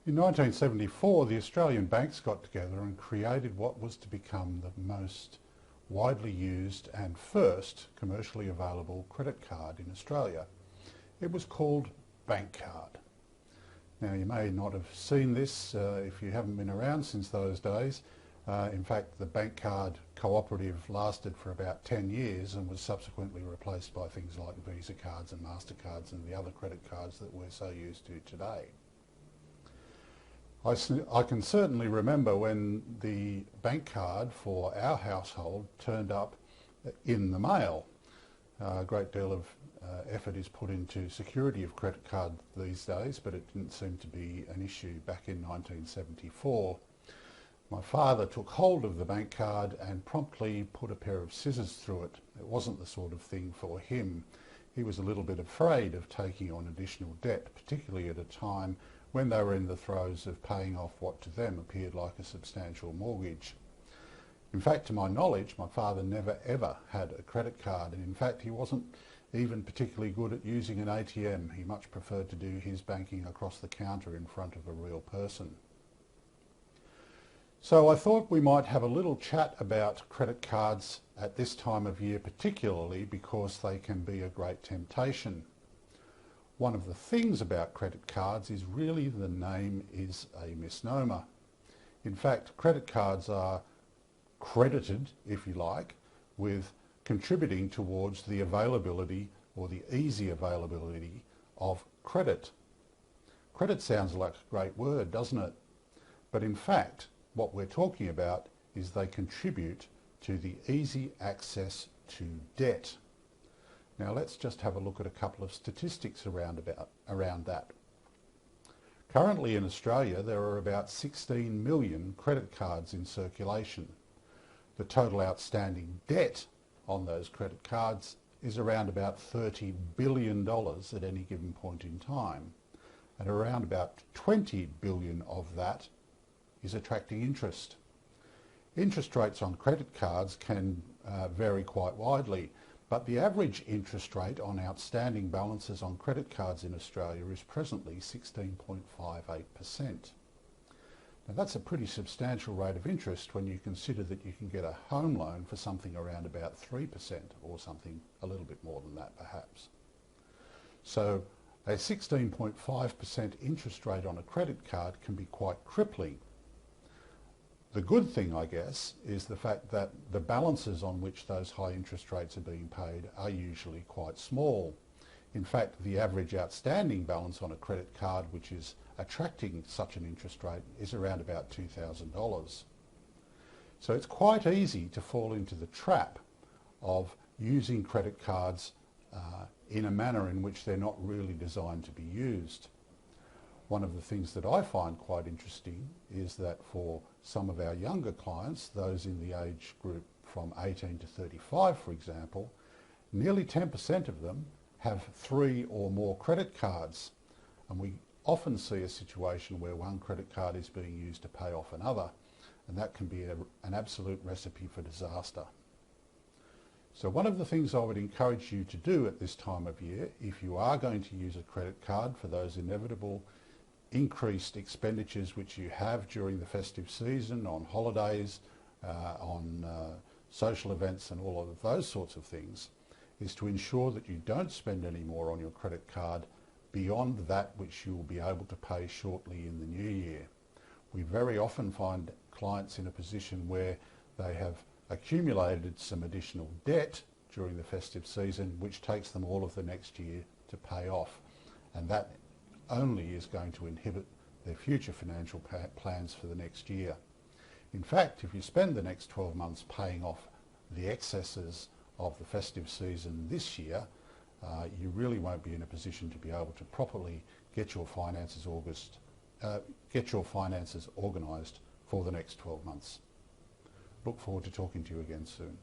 In 1974, the Australian banks got together and created what was to become the most widely used and first commercially available credit card in Australia. It was called Bank Card. Now, you may not have seen this if you haven't been around since those days. In fact, the Bank Card cooperative lasted for about 10 years and was subsequently replaced by things like Visa cards and MasterCards and the other credit cards that we're so used to today. I can certainly remember when the bank card for our household turned up in the mail. A great deal of effort is put into security of credit card these days, but it didn't seem to be an issue back in 1974. My father took hold of the bank card and promptly put a pair of scissors through it. It wasn't the sort of thing for him. He was a little bit afraid of taking on additional debt, particularly at a time when they were in the throes of paying off what to them appeared like a substantial mortgage. In fact, to my knowledge, my father never ever had a credit card, and in fact he wasn't even particularly good at using an ATM. He much preferred to do his banking across the counter in front of a real person. So I thought we might have a little chat about credit cards at this time of year, particularly because they can be a great temptation. One of the things about credit cards is really the name is a misnomer. In fact, credit cards are credited, if you like, with contributing towards the availability or the easy availability of credit. Credit sounds like a great word, doesn't it? But in fact, what we're talking about is they contribute to the easy access to debt. Now let's just have a look at a couple of statistics around that. Currently in Australia there are about 16 million credit cards in circulation. The total outstanding debt on those credit cards is around about $30 billion at any given point in time, and around about 20 billion of that is attracting interest. Interest rates on credit cards can vary quite widely, but the average interest rate on outstanding balances on credit cards in Australia is presently 16.58%. Now that's a pretty substantial rate of interest when you consider that you can get a home loan for something around about 3% or something a little bit more than that perhaps. So a 16.5% interest rate on a credit card can be quite crippling. The good thing, I guess, is the fact that the balances on which those high interest rates are being paid are usually quite small. In fact, the average outstanding balance on a credit card which is attracting such an interest rate is around about $2,000. So it's quite easy to fall into the trap of using credit cards in a manner in which they're not really designed to be used. One of the things that I find quite interesting is that for some of our younger clients, those in the age group from 18 to 35 for example, nearly 10% of them have 3 or more credit cards, and we often see a situation where one credit card is being used to pay off another, and that can be an absolute recipe for disaster. So one of the things I would encourage you to do at this time of year, if you are going to use a credit card for those inevitable increased expenditures which you have during the festive season, on holidays, on social events and all of those sorts of things, is to ensure that you don't spend any more on your credit card beyond that which you will be able to pay shortly in the new year. We very often find clients in a position where they have accumulated some additional debt during the festive season which takes them all of the next year to pay off, and that only is going to inhibit their future financial plans for the next year. In fact, if you spend the next 12 months paying off the excesses of the festive season this year, you really won't be in a position to be able to properly get your finances organised for the next 12 months. Look forward to talking to you again soon.